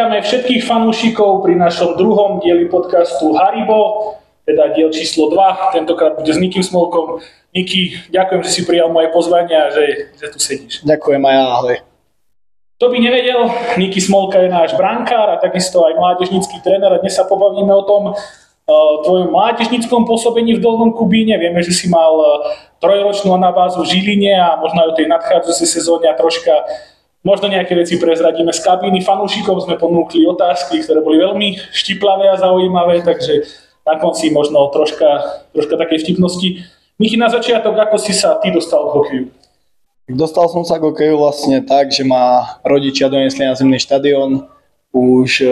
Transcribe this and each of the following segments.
Vítame všetkých fanúšikov pri našom druhom dieli podcastu Haribo, teda diel číslo 2, tentokrát bude s Nikim Smolkom. Niki, ďakujem, že si prijal moje pozvanie a že tu sedíš. Ďakujem aj ja, ahoj. Kto by nevedel, Niki Smolka je náš brankár a takisto aj mládežnícky tréner a dnes sa pobavíme o tom tvojom mládežníckom pôsobení v Dolnom Kubíne. Vieme, že si mal trojročnú anabázu v Žiline a možno aj o tej nadchádzajúcej sezóne a troška možno nejaké veci prezradíme z kabíny. Fanúšikom sme ponúkli otázky, ktoré boli veľmi štiplavé a zaujímavé, takže na konci možno troška takej vtipnosti. Miki, na začiatok, ako si sa ty dostal k hokeju? Dostal som sa k hokeju vlastne tak, že ma rodičia doniesli na zimný štadión už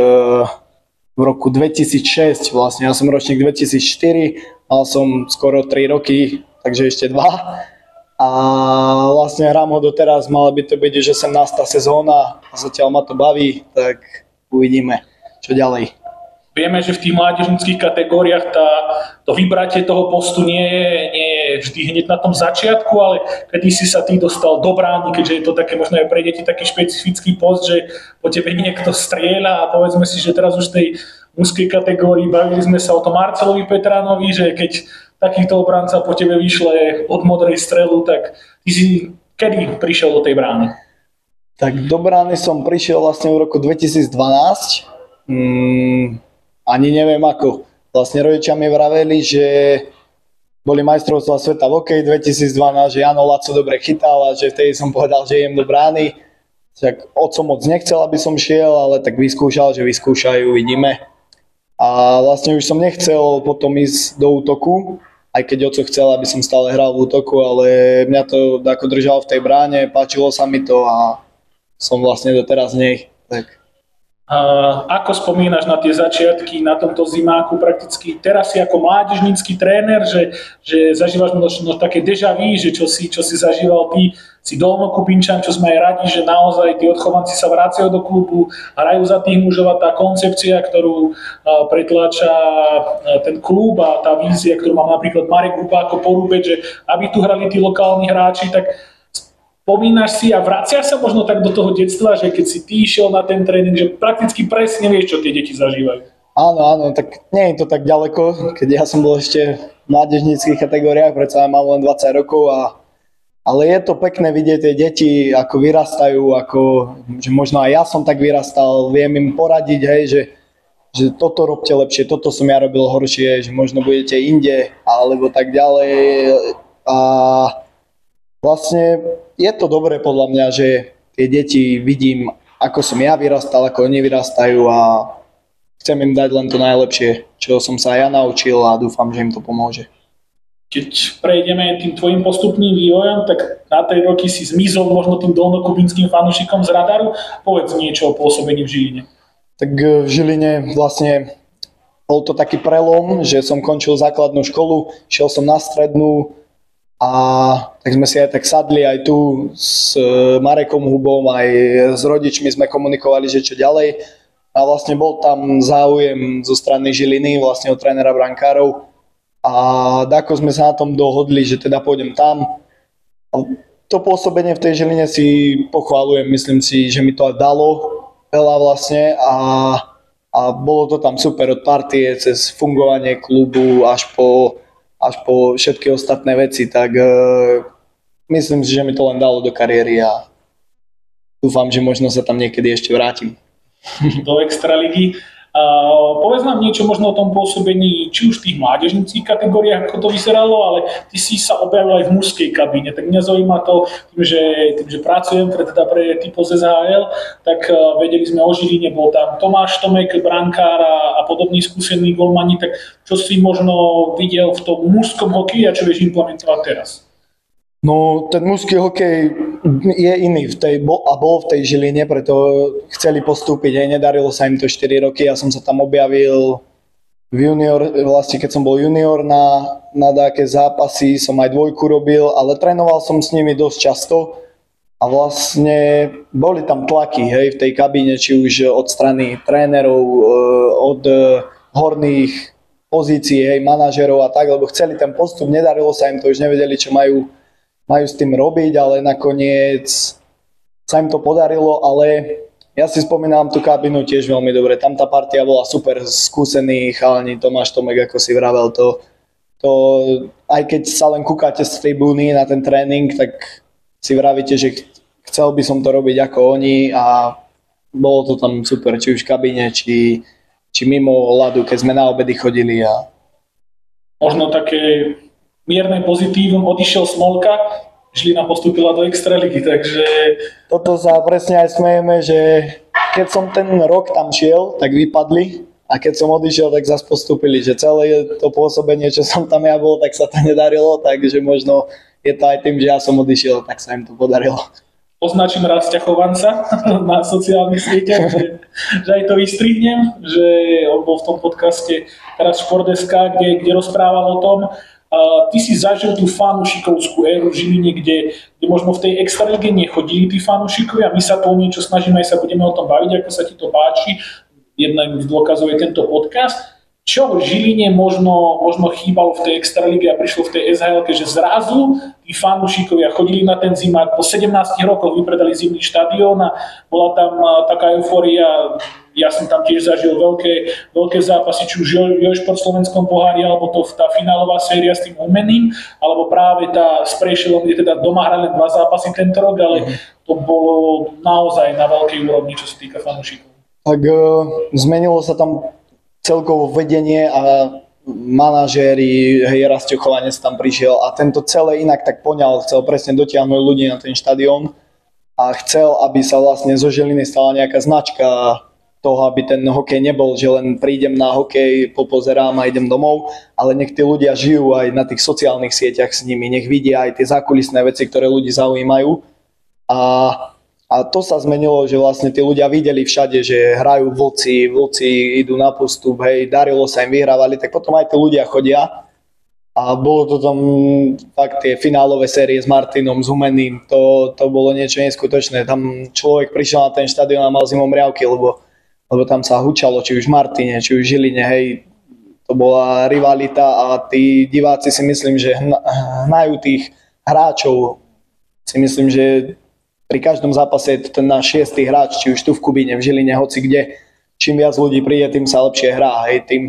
v roku 2006, vlastne ja som ročník 2004, mal som skoro 3 roky, takže ešte 2. A vlastne hrám ho doteraz, mala by to byť už 18. sezóna a zatiaľ ma to baví, tak uvidíme, čo ďalej. Vieme, že v tých mládežníckych kategóriách to vybratie toho postu nie je vždy hneď na tom začiatku, ale kedy si sa ty dostal do brány, keďže je to také možno aj pre deti taký špecifický post, že po tebe niekto strieľa a povedzme si, že teraz už v tej mužskej kategórii bavili sme sa o tom Marcelovi Petránovi, že keď takýto obranca po tebe vyšle od modrej strelu, tak ty si kedy prišiel do tej brány? Tak do brány som prišiel vlastne v roku 2012. Ani neviem ako. Vlastne rodičia mi vraveli, že boli majstrovstvá sveta v hokeji 2012, že Jano Laco dobre chytal a že vtedy som povedal, že idem do brány. Tak otco moc nechcel, aby som šiel, ale tak vyskúšal, že vyskúšajú, vidíme. A vlastne už som nechcel potom ísť do útoku, aj keď oco chcel, aby som stále hral v útoku, ale mňa to ako držalo v tej bráne, páčilo sa mi to a som vlastne doteraz v nej. Tak. Ako spomínaš na tie začiatky na tomto zimáku, prakticky teraz si ako mládežnícky tréner, že zažívaš možno také déjà vu, že čo si zažíval ty, si Dolnokubinčan, čo sme aj radi, že naozaj tí odchovanci sa vracajú do klubu, hrajú za tých mužov a tá koncepcia, ktorú pretláča ten klub a tá vízia, ktorú má napríklad Marek Hruba ako Porúbec, že aby tu hrali tí lokálni hráči, tak spomínaš si a vracia sa možno tak do toho detstva, že keď si ty išiel na ten tréning, že prakticky presne vieš, čo tie deti zažívajú. Áno, tak nie je to tak ďaleko, keď ja som bol ešte v mládežníckych kategóriách, predsa mám len 20 rokov, ale je to pekné vidieť tie deti, ako vyrastajú, že možno aj ja som tak vyrastal, viem im poradiť, hej, že toto robte lepšie, toto som ja robil horšie, že možno budete inde, alebo tak ďalej. A vlastne je to dobré podľa mňa, že tie deti vidím, ako som ja vyrastal, ako oni vyrastajú a chcem im dať len to najlepšie, čo som sa ja naučil a dúfam, že im to pomôže. Keď prejdeme tým tvojim postupným vývojom, tak na 3 roky si zmizol možno tým dolnokubinským fanúšikom z radaru. Povedz niečo o pôsobení v Žiline. Tak v Žiline vlastne bol to taký prelom, že som končil základnú školu, šiel som na strednú, a tak sme si aj tak sadli aj tu s Marekom Hubom, aj s rodičmi sme komunikovali, že čo ďalej. A vlastne bol tam záujem zo strany Žiliny, vlastne od trénera brankárov. A ako sme sa na tom dohodli, že teda pôjdem tam. A to pôsobenie v tej Žiline si pochválujem, myslím si, že mi to aj dalo veľa vlastne. A bolo to tam super od partie, cez fungovanie klubu až po všetky ostatné veci, tak myslím si, že mi to len dalo do kariéry a dúfam, že možno sa tam niekedy ešte vrátim. Do extraligy. Povedz nám niečo možno o tom pôsobení, či už v tých mládežníckych kategóriách, ako to vyzeralo, ale ty si sa objavil aj v mužskej kabíne, tak mňa zaujíma to, tým, že pracujem pre typo z SHL, tak vedeli sme o Žiline, bol tam Tomáš Tomek, brankár a podobný skúsený golmani, tak čo si možno videl v tom mužskom hokeji a čo vieš implementovať teraz? No, ten mužský hokej je iný bol v tej Žiline, preto chceli postúpiť, nedarilo sa im to 4 roky, ja som sa tam objavil v junior, vlastne keď som bol junior na nejaké zápasy, som aj dvojku robil, ale trénoval som s nimi dosť často a vlastne boli tam tlaky, hej, v tej kabíne, či už od strany trénerov, od horných pozícií, hej, manažerov a tak, lebo chceli ten postup, nedarilo sa im to, už nevedeli, čo majú s tým robiť, ale nakoniec sa im to podarilo, ale Ja si spomínam tú kabinu tiež veľmi dobre. Tam tá partia bola super, skúsený chalani, Tomáš Tomek, ako si vravel, to aj keď sa len kúkate z tribúny na ten tréning, tak si vravíte, že chcel by som to robiť ako oni a bolo to tam super, či už v kabíne, či mimo ľadu, keď sme na obedy chodili. Možno také mierne pozitívum, odišiel Smolka, Žilina postúpila do Extraligy, takže... Toto sa presne aj smejeme, že keď som ten rok tam šiel, tak vypadli a keď som odišiel, tak zase postúpili, že celé to pôsobenie, čo som tam ja bol, tak sa to nedarilo, takže možno je to aj tým, že ja som odišiel, tak sa im to podarilo. Označím Rastia Chovanca na sociálnych sieťach, že aj to vystrihnem, že on bol v tom podcaste teraz Šport.sk, kde rozprával o tom. Ty si zažil tú fanúšikovskú éru v Žiline, kde možno v tej extralige nechodili tí fanúšikovia. My sa to o niečo snažíme, aj sa budeme o tom baviť, ako sa ti to páči. Jedna z dôkazov je tento podcast. Čo v Žiline možno chýbalo v tej extralige a prišlo v tej SHL-ke, že zrazu tí fanúšikovia chodili na ten zimák, po 17 rokoch vypredali zimný štadión a bola tam taká eufória. Ja som tam tiež zažil veľké zápasy, či už Jošport v slovenskom pohári, alebo tá finálová séria s tým Umeným, alebo práve tá s Prešilom, kde teda doma hrali len 2 zápasy tento rok, ale to bolo naozaj na veľkej úrovni, čo sa týka fanúšikov. Tak zmenilo sa tam celkovo vedenie a manažéri, Rastio Chovanec tam prišiel a tento celé inak tak poňal, chcel presne dotiahnuť ľudí na ten štadión a chcel, aby sa vlastne zo Žiliny stala nejaká značka toho, aby ten hokej nebol, že len prídem na hokej, popozerám a idem domov, ale nech tí ľudia žijú aj na tých sociálnych sieťach s nimi, nech vidia aj tie zákulisné veci, ktoré ľudí zaujímajú. A to sa zmenilo, že vlastne tí ľudia videli všade, že hrajú vlci idú na postup, hej, darilo sa im, vyhrávali, tak potom aj tí ľudia chodia. A bolo to tam fakt tie finálové série s Martinom, s Humeným, to bolo niečo neskutočné. Tam človek prišiel na ten štadión a mal zimomriavky, lebo tam sa hučalo, či už v Martine, či už v Žiline, hej, to bola rivalita a tí diváci si myslím, že hnajú tých hráčov. Si myslím, že pri každom zápase je to ten náš 6. hráč, či už tu v Kubíne, v Žiline, hoci kde. Čím viac ľudí príde, tým sa lepšie hrá, hej, tým.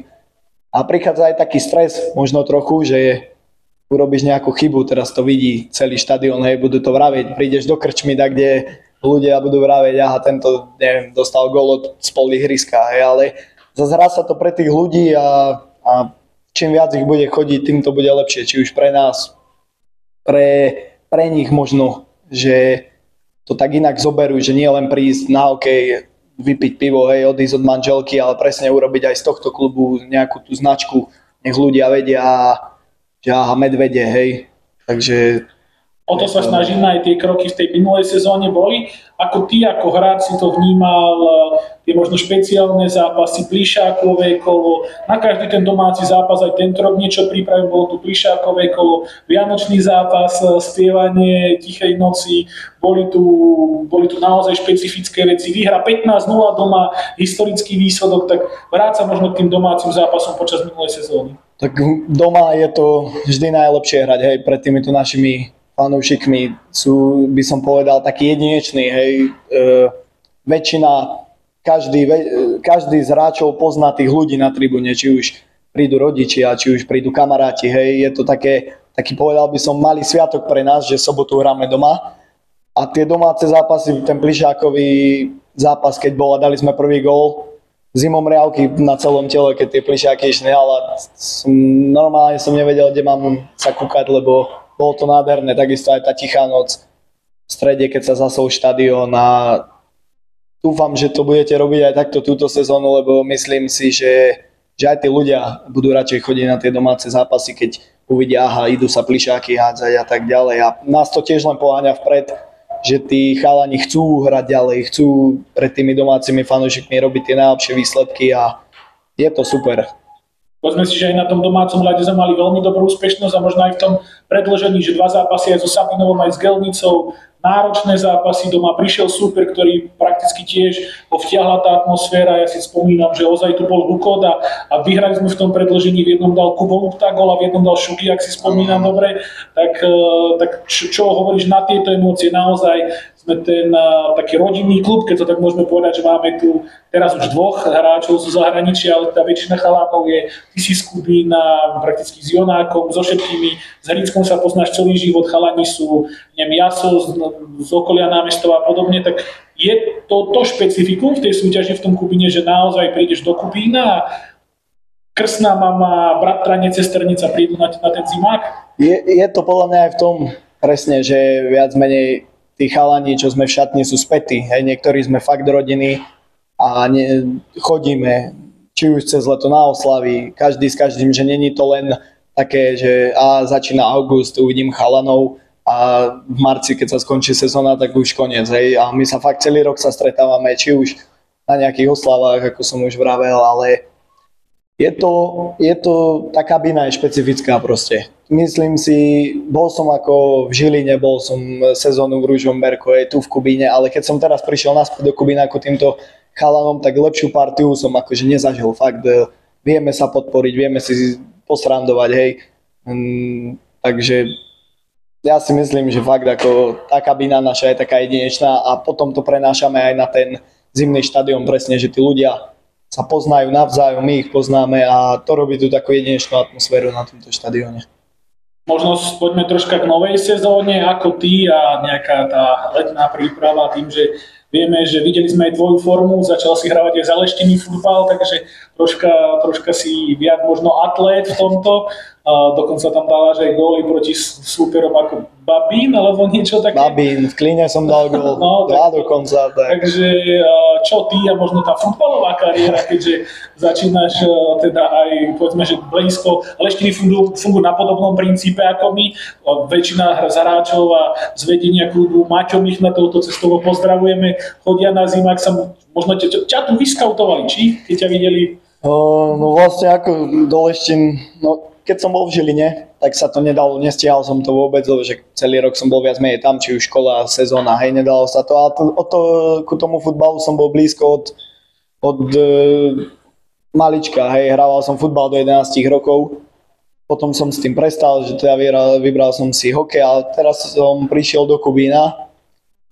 A prichádza aj taký stres, možno trochu, že urobíš nejakú chybu, teraz to vidí celý štadión, hej, budú to vraviť, prídeš do krčmy, kde ľudia budú vraviť, aha, tento, neviem, dostal gól od spol ihriska, hej, ale zase hrá sa to pre tých ľudí a čím viac ich bude chodiť, tým to bude lepšie, či už pre nás, pre nich možno, že to tak inak zoberú, že nie len prísť na hokej, vypiť pivo, hej, odísť od manželky, ale presne urobiť aj z tohto klubu nejakú tú značku, nech ľudia vedia, že aha, medvede, hej, takže... O to sa snažíme, aj tie kroky v tej minulej sezóne boli. Ako ty, ako hráč si to vnímal, tie možno špeciálne zápasy, Plišákové kolo, na každý ten domáci zápas aj tento rok niečo pripravím, bolo tu Plišákové kolo, Vianočný zápas, spievanie Tichej noci, boli tu naozaj špecifické veci, výhra 15-0 doma, historický výsledok, tak vráť sa možno k tým domácim zápasom počas minulej sezóny. Tak doma je to vždy najlepšie hrať, hej, pred týmito našimi fanúšikmi sú, by som povedal, taký jedinečný, hej, väčšina, každý z hráčov pozná tých ľudí na tribúne, či už prídu rodičia, či už prídu kamaráti, hej, je to taký povedal by som malý sviatok pre nás, že sobotu hráme doma a tie domáce zápasy, ten Plišákový zápas, keď bol a dali sme prvý gól, zimomriavky na celom tele, keď tie Plišáky išli, ale normálne som nevedel, kde mám sa kúkať, lebo bolo to nádherné, takisto aj tá Tichá noc v strede, keď sa zasol štadión a dúfam, že to budete robiť aj takto túto sezónu, lebo myslím si, že aj tí ľudia budú radšej chodiť na tie domáce zápasy, keď uvidia, aha, idú sa Plišáky hádzať a tak ďalej. A nás to tiež len poháňa vpred, že tí chalani chcú hrať ďalej, chcú pred tými domácimi fanúšikmi robiť tie najlepšie výsledky a je to super. Povedzme si, že aj na tom domácom ľade sme mali veľmi dobrú úspešnosť a možno aj v tom predĺžení, že 2 zápasy aj so Sabinovom, aj s Gelnicou, náročné zápasy, doma prišiel super, ktorý prakticky tiež ho vtiahla tá atmosféra. Ja si spomínam, že ozaj tu bol hukot a vyhrali sme v tom predĺžení, v jednom dal Kubo Lupta gól a v jednom dal Šuky, ak si spomínam dobre. Tak čo hovoríš na tieto emócie? Naozaj sme sme ten taký rodinný klub, keď to tak môžeme povedať, že máme tu teraz už 2 hráčov zo zahraničia, ale tá väčšina chalákov je, ty si z Kubína, prakticky s Jonákom, so všetkými, s Hrinskom sa poznáš celý život, chalani sú, neviem, Jaso z okolia námestova a podobne, tak je to špecifikum v tej súťaži v tom Kubíne, že naozaj prídeš do Kubína a krstná mama, bratranec, sesternica prídu na ten zimák? Je to podľa mňa aj v tom presne, že viac menej tí chalani, čo sme v šatni, sú spätí. Hej, niektorí sme fakt rodiny a chodíme či už cez leto na oslavy, každý s každým, že není to len také, že začína august, uvidím chalanov a v marci, keď sa skončí sezóna, tak už koniec. Hej. A my sa fakt celý rok sa stretávame, či už na nejakých oslavách, ako som už vravel, ale je to tá kabína je špecifická proste. Myslím si, bol som ako v Žiline, bol som sezónu v Ružomberku, aj tu v Kubíne, ale keď som teraz prišiel naspäť do Kubína ako týmto chalanom, tak lepšiu partiu som akože nezažil. Fakt, vieme sa podporiť, vieme si posrandovať, hej. Takže ja si myslím, že fakt ako tá kabína naša je taká jedinečná a potom to prenášame aj na ten zimný štadión presne, že tí ľudia sa poznajú navzájom, my ich poznáme a to robí tú takú jedinečnú atmosféru na tomto štadióne. Možno poďme troška k novej sezóne, ako ty a nejaká tá letná príprava, tým, že vieme, že videli sme aj tvoju formu, začal si hravať aj zaleštený futbal, takže troška si viac možno atlét v tomto. Dokonca tam dávaš aj góly proti súperom ako Babín, alebo niečo také. Babín, v Kline som dal gól, dokonca. Tak. Takže čo ty a možno tá futbalová kariéra, keďže začínaš teda aj, povedzme, že blízko, Leštiny fungujú na podobnom princípe ako my. Väčšina z hráčov a z vedenia klubu, Maťo Michna, touto cestou pozdravujeme, chodia na zimák, možno ťa tu vyskautovali, či? Keď ťa videli? No vlastne ako do Leštín, keď som bol v Žiline, tak sa to nedalo, nestihal som to vôbec, lebo že celý rok som bol viac menej tam, či už škola, sezóna, hej, nedalo sa to, ale ku tomu futbalu som bol blízko od malička, hej, hrával som futbal do 11 rokov, potom som s tým prestal, že teda vybral som si hokej, ale teraz som prišiel do Kubína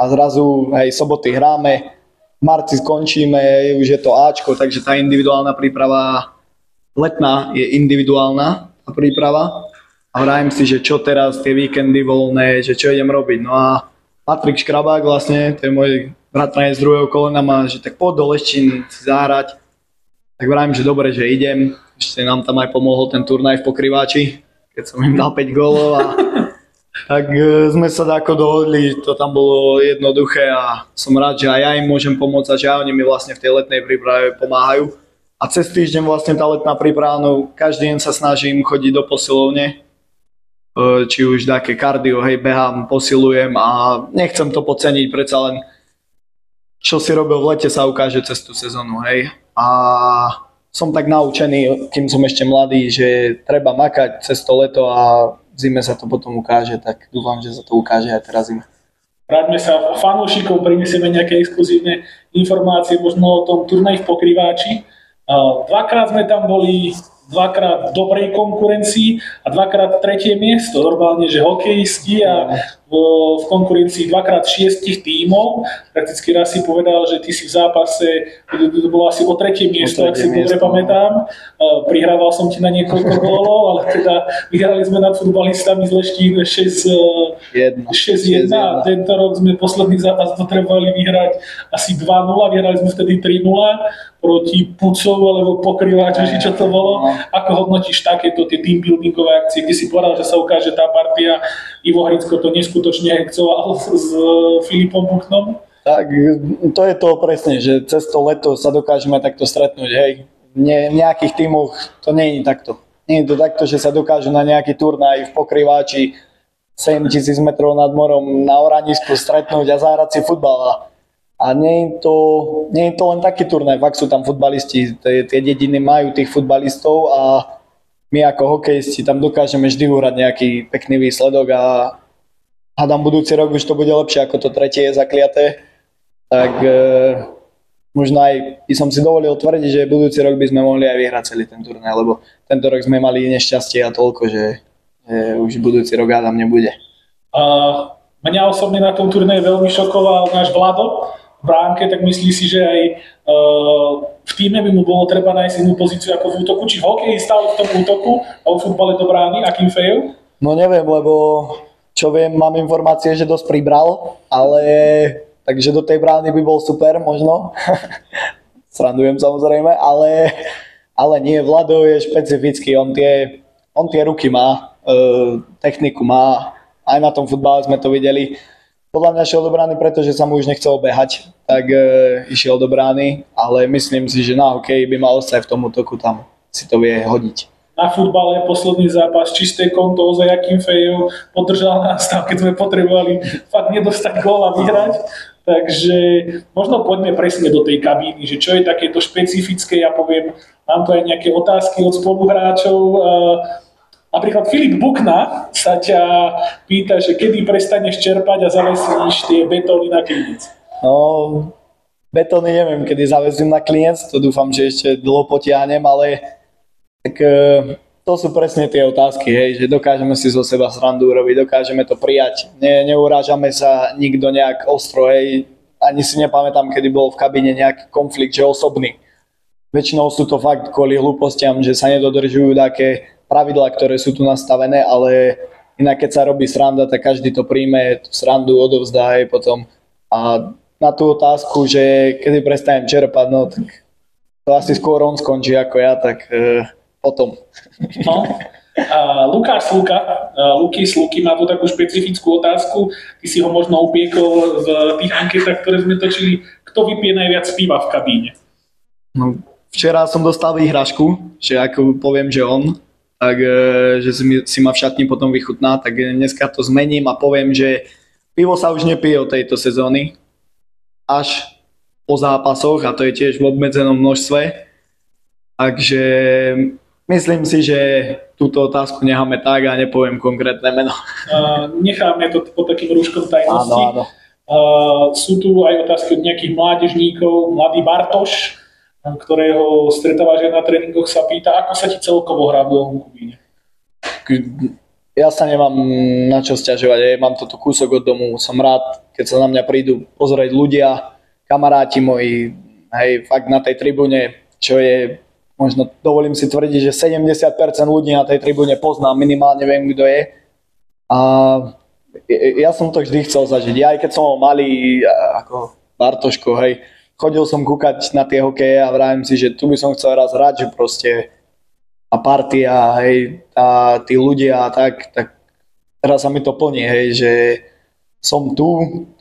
a zrazu, hej, soboty hráme, v marci skončíme, už je to Ačko, takže tá individuálna príprava letná je individuálna príprava a vrajem si, že čo teraz, tie víkendy voľné, že čo idem robiť. No a Patrik Škrabák vlastne, to je môj bratranec z druhého kolena, má, že tak poď do Leštín si zahrať. Tak vrajem, že dobre, že idem. Ešte nám tam aj pomohol ten turnaj v Pokrývači, keď som im dal 5 gólov a tak sme sa tako dohodli, to tam bolo jednoduché a som rád, že aj ja im môžem pomôcť a že aj oni mi vlastne v tej letnej príprave pomáhajú. A cez týždeň vlastne tá letná príprava, no každý deň sa snažím chodiť do posilovne, či už také kardio, hej, behám, posilujem a nechcem to podceniť, predsa len čo si robil v lete sa ukáže cez tú sezónu, hej. A som tak naučený, kým som ešte mladý, že treba makať cez to leto a v zime sa to potom ukáže, tak dúfam, že sa to ukáže aj teraz zime. Vráťme sa fanúšikom, prinesieme nejaké exkluzívne informácie možno o tom turnaji v Pokrývači. Dvakrát sme tam boli, dvakrát v dobrej konkurencii a dvakrát tretie miesto. Normálne, že hokejisti a v konkurencii dvakrát 6 tímov. Prakticky raz si povedal, že ty si v zápase, to bolo asi o tretie miesto, ak si dobre pamätám. Prihrával som ti na niekoľko gólov, ale teda vyhrali sme nad futbalistami z Leštín 6-1 a tento rok sme posledný zápas potrebovali vyhrať asi 2-0, vyhrali sme vtedy 3-0 proti Pucov alebo Pokrývačom, čo to bolo. Ako hodnotíš takéto tie teambuildingové akcie, kde si povedal, že sa ukáže tá partia, Ivo Hrinsko to neskutočne hekcoval s Filipom Buchnom? Tak to je to presne, že cez to leto sa dokážeme takto stretnúť, hej. V nejakých tímoch to nie je takto. Nie je to takto, že sa dokážu na nejaký turnaj v Pokrývači 7000 metrov nad morom na Oranisku stretnúť a zahrať si futbal. A nie je to len taký turnaj, fakt sú tam futbalisti, tie dediny majú tých futbalistov a my ako hokejisti tam dokážeme vždy uhrať nejaký pekný výsledok a hádam budúci rok už to bude lepšie ako to tretie je zakliaté. Tak možno aj by som si dovolil tvrdiť, že budúci rok by sme mohli aj vyhrať celý ten turnaj, lebo tento rok sme mali nešťastie a toľko, že už budúci rok hádam nebude. Mňa osobne na tom turnaji veľmi šokoval náš Vlado v bránke, tak myslí si, že aj v týme by mu bolo treba nájsť inú pozíciu ako v útoku, či v hokeji stále v tom útoku a v futbale do brány, akým fail? No neviem, lebo čo viem, mám informácie, že dosť pribral, ale takže do tej brány by bol super možno. Srandujem samozrejme, ale nie, Vlado je špecifický, on tie ruky má, techniku má, aj na tom futbale sme to videli. Podľa mňa šiel do brány, pretože sa mu už nechcel behať, tak išiel do brány, ale myslím si, že na hokej by mal ostať v tom útoku, tam si to vie hodiť. Na futbale posledný zápas, čisté konto, za Jakým Fejou podržal nás tam, keď sme potrebovali fakt nedostať gól a vyhrať. Takže možno poďme presne do tej kabíny, že čo je takéto špecifické, ja poviem, mám tu aj nejaké otázky od spoluhráčov. Napríklad Filip Bukna sa ťa pýta, že kedy prestaneš čerpať a zavesíš tie betóny na klinec. No, betóny neviem, kedy zavezím na klinec, to dúfam, že ešte dlho potiahnem, ale tak to sú presne tie otázky, hej, že dokážeme si zo seba srandu urobiť, dokážeme to prijať, neurážame sa nikto nejak ostro, hej, ani si nepamätám, kedy bol v kabíne nejaký konflikt, že osobný. Väčšinou sú to fakt kvôli hlúpostiam, že sa nedodržujú také pravidlá, ktoré sú tu nastavené, ale inak keď sa robí sranda, tak každý to príjme, tú srandu odovzdá aj potom. A na tú otázku, že kedy prestanem čerpať, no tak to asi skôr on skončí ako ja, tak potom. No. Lukáš Sluka, Luky má tu takú špecifickú otázku, ty si ho možno upiekol v tých anketách, ktoré sme točili, kto vypije najviac piva v kabíne? No, včera som dostal výhražku, že ako poviem, že on, tak že si ma v šatni potom vychutná, tak dneska to zmením a poviem, že pivo sa už nepije od tejto sezóny, až po zápasoch a to je tiež v obmedzenom množstve, takže myslím si, že túto otázku necháme tak a nepoviem konkrétne meno. Necháme to pod takým rúškom tajnosti. Áno. Sú tu aj otázky od nejakých mládežníkov. Mladý Bartoš, ktorého stretávaš aj na tréningoch, sa pýta, ako sa ti celkovo hrá v Dolnom Kubíne? Ja sa nemám na čo sťažovať, mám toto kúsok od domu, som rád, keď sa na mňa prídu pozrieť ľudia, kamaráti moji, hej, fakt na tej tribúne, čo je možno dovolím si tvrdiť, že 70% ľudí na tej tribúne poznám, minimálne viem, kto je. A ja som to vždy chcel zažiť. Ja aj keď som bol malý, ako Bartoško, hej, chodil som kúkať na tie hokeje a vravím si, že tu by som chcel raz hrať, že proste a partia, hej, a tí ľudia a tak teraz sa mi to plní, hej, že som tu,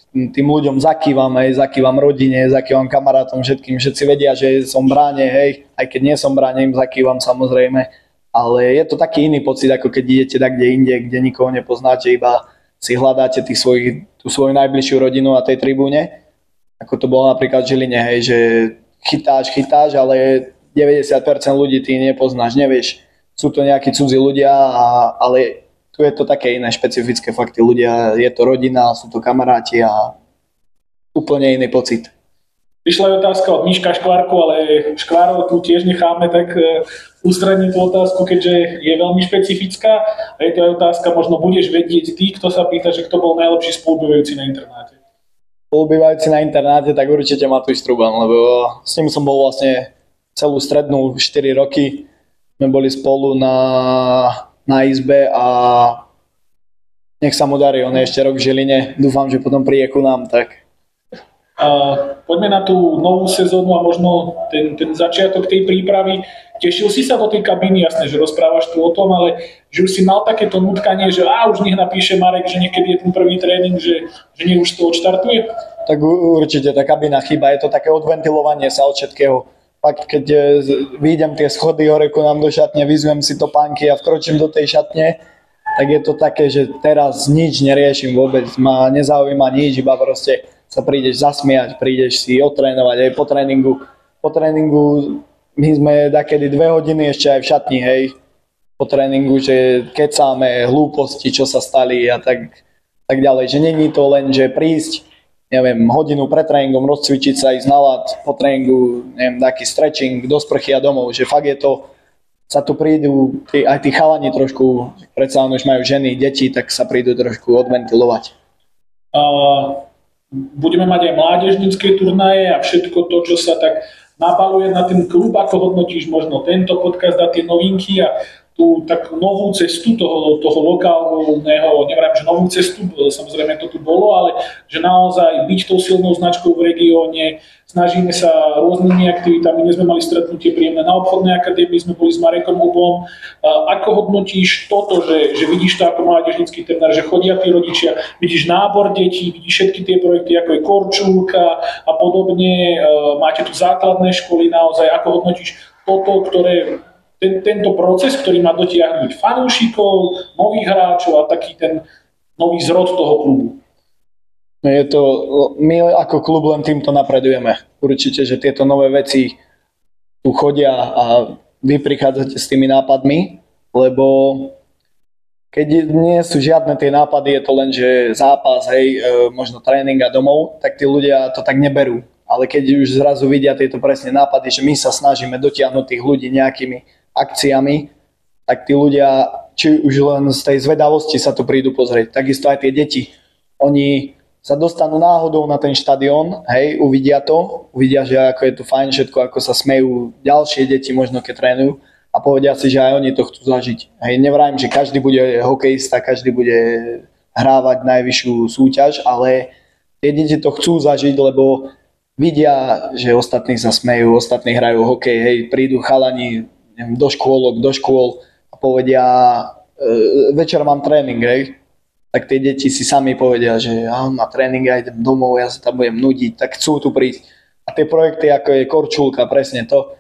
tým ľuďom zakývam rodine, zakývam kamarátom, všetci vedia, že som v bráne, hej, aj keď nie som v bráne, im zakývam samozrejme, ale je to taký iný pocit, ako keď idete tak kde inde, kde nikoho nepoznáte, iba si hľadáte tú svoju najbližšiu rodinu na tej tribúne, ako to bolo napríklad v Žiline, hej, že chytáš, ale 90% ľudí ty nepoznáš, nevieš, sú to nejakí cudzí ľudia, ale tu je to také iné špecifické fakty, ľudia, je to rodina, sú to kamaráti a úplne iný pocit. Prišla aj otázka od Miška Škvárku, ale Škvárov tu tiež necháme tak ústredniť tú otázku, keďže je veľmi špecifická. A je to aj otázka, možno budeš vedieť ty, kto sa pýta, že kto bol najlepší spolubývajúci na internáte. Spolubývajúci na internáte, tak určite Matúš Truban, lebo s ním som bol vlastne celú strednú 4 roky. My boli spolu na izbe a nech sa mu darí, on je ešte rok v Žiline, dúfam, že potom príde ku nám, tak. Poďme na tú novú sezónu a možno ten začiatok tej prípravy. Tešil si sa do tej kabíny, jasné, že rozprávaš tu o tom, ale že už si mal takéto nutkanie, že už nech napíše Marek, že niekedy je ten prvý tréning, že nech už to odštartuje? Tak určite tá kabína chýba, je to také odventilovanie sa od všetkého. Fakt, keď vyjdem tie schody hore ku nám do šatne, vyzujem si topánky a vkročím do tej šatne, tak je to také, že teraz nič neriešim vôbec, ma nezaujíma nič, iba proste sa prídeš zasmiať, prídeš si otrénovať aj po tréningu. Po tréningu my sme dakedy 2 hodiny ešte aj v šatni, hej, po tréningu, že kecáme hlúposti, čo sa stali a tak ďalej, že není to len, že prísť, neviem, hodinu pred tréningom, rozcvičiť sa, ísť na ľad, po tréningu, neviem, taký stretching, do sprchy a domov, že fakt je to, sa tu prídu aj tí chalani trošku, predsa už majú ženy, deti, tak sa prídu trošku odventilovať. Budeme mať aj mládežnícke turnaje a všetko to, čo sa tak nabaluje na ten klub, ako hodnotíš možno tento podcast a tie novinky a tú takú novú cestu toho lokálneho, neviem, že novú cestu, samozrejme to tu bolo, ale že naozaj byť tou silnou značkou v regióne, snažíme sa rôznymi aktivitami, dnes sme mali stretnutie príjemné na obchodnej akadémii, sme boli s Marekom Hubom. Ako hodnotíš toto, že vidíš to ako mládežnícky tréner, že chodia tí rodičia, vidíš nábor detí, vidíš všetky tie projekty, ako je Korčulka a podobne, máte tu základné školy naozaj, ako hodnotíš toto, ktoré tento proces, ktorý má dotiahnuť fanúšikov, nových hráčov a taký ten nový zrod toho klubu. Je to, my ako klub len týmto napredujeme. Určite, že tieto nové veci tu chodia a vy prichádzate s tými nápadmi, lebo keď nie sú žiadne tie nápady, je to len, že zápas, hej, možno tréning a domov, tak tí ľudia to tak neberú. Ale keď už zrazu vidia tieto presne nápady, že my sa snažíme dotiahnuť tých ľudí nejakými akciami, tak tí ľudia, či už len z tej zvedavosti sa tu prídu pozrieť. Takisto aj tie deti. Oni sa dostanú náhodou na ten štadión, hej, uvidia to, uvidia, že ako je tu fajn všetko, ako sa smejú ďalšie deti možno keď trénujú a povedia si, že aj oni to chcú zažiť. Hej, nevrajím, že každý bude hokejista, každý bude hrávať najvyššiu súťaž, ale tie deti to chcú zažiť, lebo vidia, že ostatní sa smejú, ostatní hrajú hokej, hej, prídu chalani do škôl a povedia, večer mám tréning, hej, tak tie deti si sami povedia, že na tréning ja idem domov, ja sa tam budem nudiť, tak chcú tu prísť. A tie projekty, ako je Korčulka, presne to,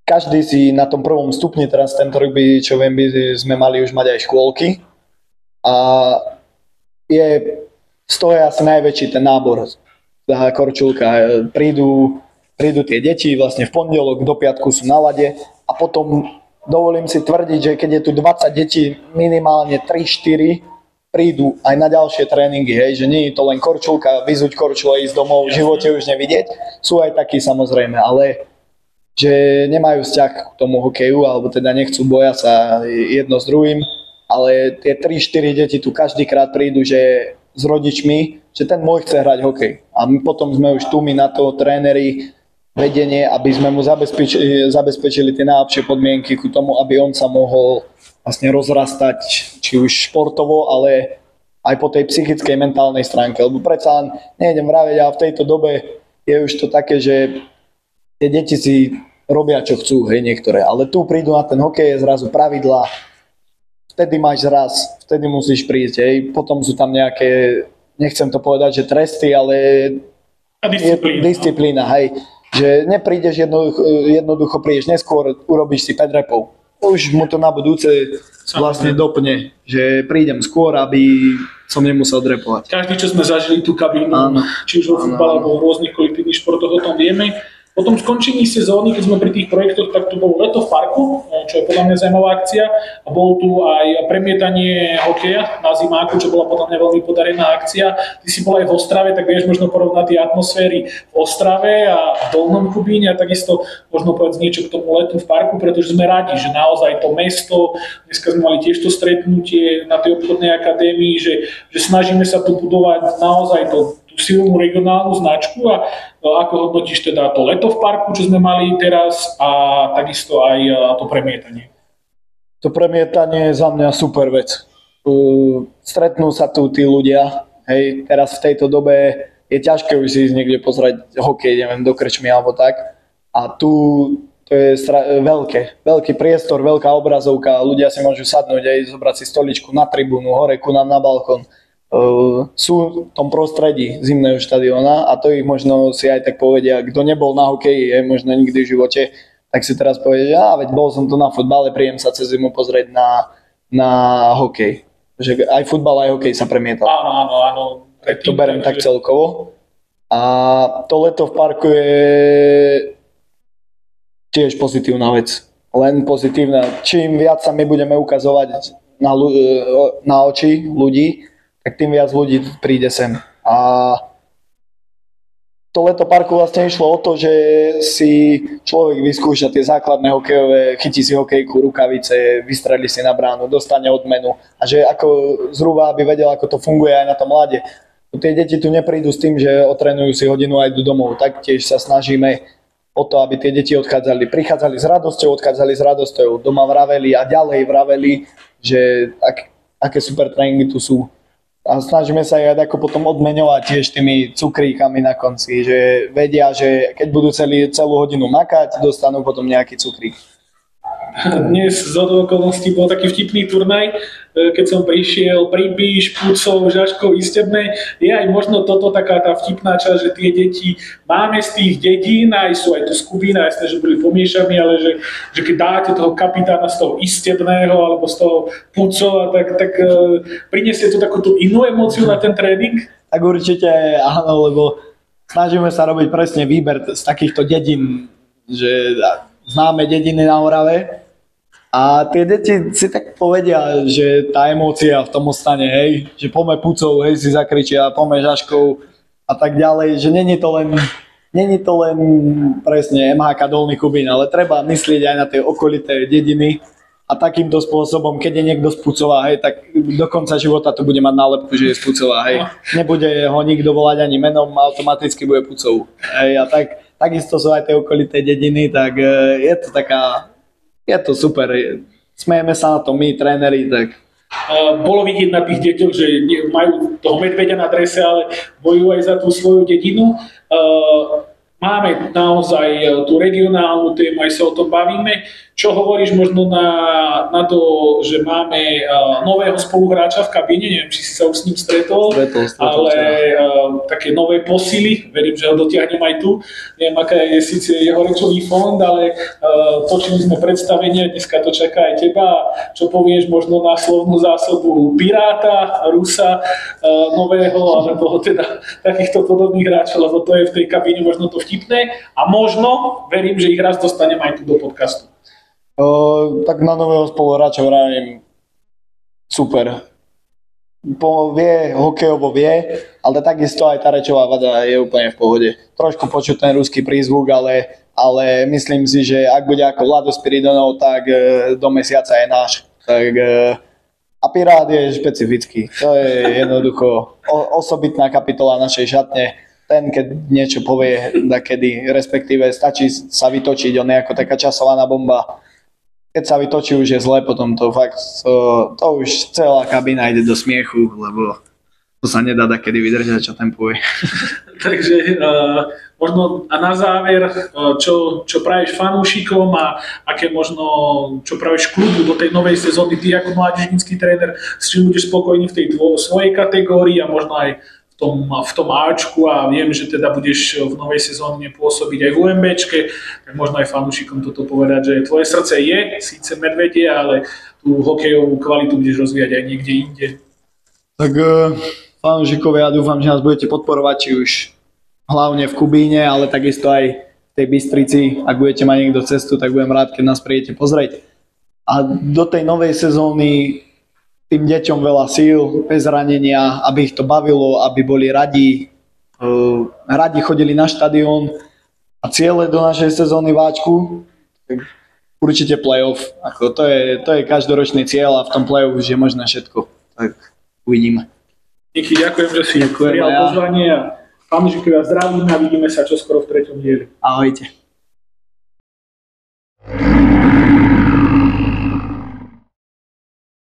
každý si na tom prvom stupni, teraz tento rok by, čo viem, by sme mali už mať aj škôlky a z toho je asi najväčší ten nábor za Korčulka. Prídu tie deti, vlastne v pondelok do piatku sú na lade a potom dovolím si tvrdiť, že keď je tu 20 detí, minimálne 3-4 prídu aj na ďalšie tréningy, hej, že nie je to len Korčulka, vyzuť Korčule, ísť domov, v živote už nevidieť. Sú aj takí samozrejme, ale že nemajú vzťah k tomu hokeju, alebo teda nechcú, boja sa jedno s druhým, ale tie 3-4 deti tu každýkrát prídu, že s rodičmi, že ten môj chce hrať hokej. A my potom sme už tu my na to tréneri, vedenie, aby sme mu zabezpečili tie najlepšie podmienky ku tomu, aby on sa mohol vlastne rozrastať, či už športovo, ale aj po tej psychickej, mentálnej stránke. Lebo predsa len nejdem vraviť, ale v tejto dobe je už to také, že tie deti si robia, čo chcú, hej, niektoré. Ale tu prídu na ten hokej, je zrazu pravidlá, vtedy máš zraz, vtedy musíš prísť, hej. Potom sú tam nejaké, nechcem to povedať, že tresty, ale disciplína, hej. Že neprídeš jednoducho prídeš neskôr, urobíš si 5 repov. Už mu to na budúce vlastne dopne, že prídem skôr, aby som nemusel drepovať. Každý, čo sme zažili tú kabínu, či už vo futbale alebo v rôznych kolektívnych športoch, o tom vieme. Po tom skončení sezóny, keď sme pri tých projektoch, tak tu bolo leto v parku, čo je podľa mňa zaujímavá akcia. A bol tu aj premietanie hokeja na zimáku, čo bola podľa mňa veľmi podarená akcia. Ty si bol aj v Ostrave, tak vieš možno porovnať tie atmosféry v Ostrave a v Dolnom Kubíne a takisto možno povedať niečo k tomu letu v parku, pretože sme radi, že naozaj to mesto, dneska sme mali tiež to stretnutie na tej obchodnej akadémii, že snažíme sa tu budovať naozaj tú silnú regionálnu značku a ako hodnotíš teda to leto v parku, čo sme mali teraz a takisto aj to premietanie? To premietanie je za mňa super vec. Stretnú sa tu tí ľudia, hej, teraz v tejto dobe je ťažké už si ísť niekde pozrieť hokej, neviem, do krčmy alebo tak. A tu to je veľký priestor, veľká obrazovka, ľudia si môžu sadnúť aj zobrať si stoličku na tribúnu, hore ku nám na balkón. Sú v tom prostredí zimného štadióna a to ich možno si aj tak povedia, kto nebol na hokeji, možno nikdy v živote, tak si teraz povie, že veď bol som tu na futbale, príjem sa cez zimu pozrieť na hokej. Že aj futbal, aj hokej sa premietal. Áno. Tak to beriem tak celkovo. A to leto v parku je tiež pozitívna vec. Len pozitívna. Čím viac sa my budeme ukazovať na oči ľudí, tak tým viac ľudí príde sem. A to leto parku vlastne išlo o to, že si človek vyskúša tie základné hokejové, chytí si hokejku, rukavice, vystrelí si na bránu, dostane odmenu a že ako zhruba, aby vedel, ako to funguje aj na tom ľade. Tie deti tu neprídu s tým, že otrénujú si hodinu a idú domov. Taktiež sa snažíme o to, aby tie deti prichádzali s radosťou, odchádzali s radosťou, doma vraveli a ďalej vraveli, že aké super tréningy tu sú. A snažíme sa aj ako potom odmeňovať tiež tými cukríkami na konci, že vedia, že keď budú celú hodinu makať, dostanú potom nejaký cukrík. Dnes z okolností bol taký vtipný turnaj, keď som prišiel Pribíš, Pucov, Žaškov, Istebné. Je aj možno toto taká tá vtipná časť, že tie deti máme z tých dedín, aj sú aj tu z Kubína, jasné, že boli pomiešaní, ale že keď dáte toho kapitána z toho Istebného alebo z toho Pucova, tak prinesie to takúto inú emóciu na ten tréning? Tak určite áno, lebo snažíme sa robiť presne výber z takýchto dedín, že známe dediny na Orave. A tie deti si tak povedia, že tá emócia v tom ostane, hej, že poďme Pucov, hej, si zakričia, poďme Žaškov a tak ďalej, že není to len presne MHK Dolný Kubín, ale treba myslieť aj na tie okolité dediny a takýmto spôsobom, keď je niekto z Pucova, hej, tak do konca života to bude mať nálepku, že je z Pucova, hej. Nebude ho nikto volať ani menom, automaticky bude Pucov, hej, a takisto sú aj tie okolité dediny, tak je to super. Smejeme sa na to my, tréneri, tak. Bolo vidieť na tých deťoch, že majú toho medveďa na drese, ale bojujú aj za tú svoju dedinu. Máme naozaj tú regionálnu tému, aj sa o tom bavíme. Čo hovoríš možno na to, že máme nového spoluhráča v kabíne, neviem, či si sa už s ním stretol, ale také nové posily, verím, že ho dotiahnem aj tu. Neviem, aká je síce jeho rečový fond, ale točili sme predstavenie, dneska to čaká aj teba. Čo povieš možno na slovnú zásobu Piráta, Rusa nového, alebo teda takýchto podobných hráčov, lebo to je v tej kabíne možno to vtipné a možno, verím, že ich raz dostanem aj tu do podcastu. Tak na nového spoluhráča vravím super. Hokejovo vie, ale takisto aj tá rečová vada je úplne v pohode. Trošku počuť ten ruský prízvuk, ale myslím si, že ak bude ako Vlado Spiridonov, tak do mesiaca je náš. A Pirát je špecifický. To je jednoducho osobitná kapitola našej šatne. Ten, keď niečo povie, kedy, respektíve stačí sa vytočiť, on je ako taká časovaná bomba. Keď sa vytočí, už je zle, potom to fakt, to už celá kabína ide do smiechu, lebo to sa nedá takedy vydržať, čo ten povie. Takže možno a na záver, čo pravíš fanúšikom a aké možno, čo pravíš klubu do tej novej sezóny, ty ako mládežnícky tréner, s čím budeš spokojný v tej svojej kategórii a možno aj v tom Ačku a viem, že teda budeš v novej sezóne pôsobiť aj v UMBčke, tak možno aj fanúšikom toto povedať, že tvoje srdce je síce medvedie, ale tú hokejovú kvalitu budeš rozvíjať aj niekde inde. Tak fanúšikovia, ja dúfam, že nás budete podporovať, či už hlavne v Kubíne, ale takisto aj v tej Bystrici. Ak budete mať niekto cestu, tak budem rád, keď nás prídete pozrieť. A do tej novej sezóny tým deťom veľa síl, bez ranenia, aby ich to bavilo, aby boli radi chodili na štadión a ciele do našej sezóny váčku, určite play-off. To je každoročný cieľ a v tom play-off už je možné všetko. Tak uvidíme. Díky, ďakujem, že si prijal pozvanie a fanúšikovia zdravíme a vidíme sa čoskoro v 3. dieli. Ahojte.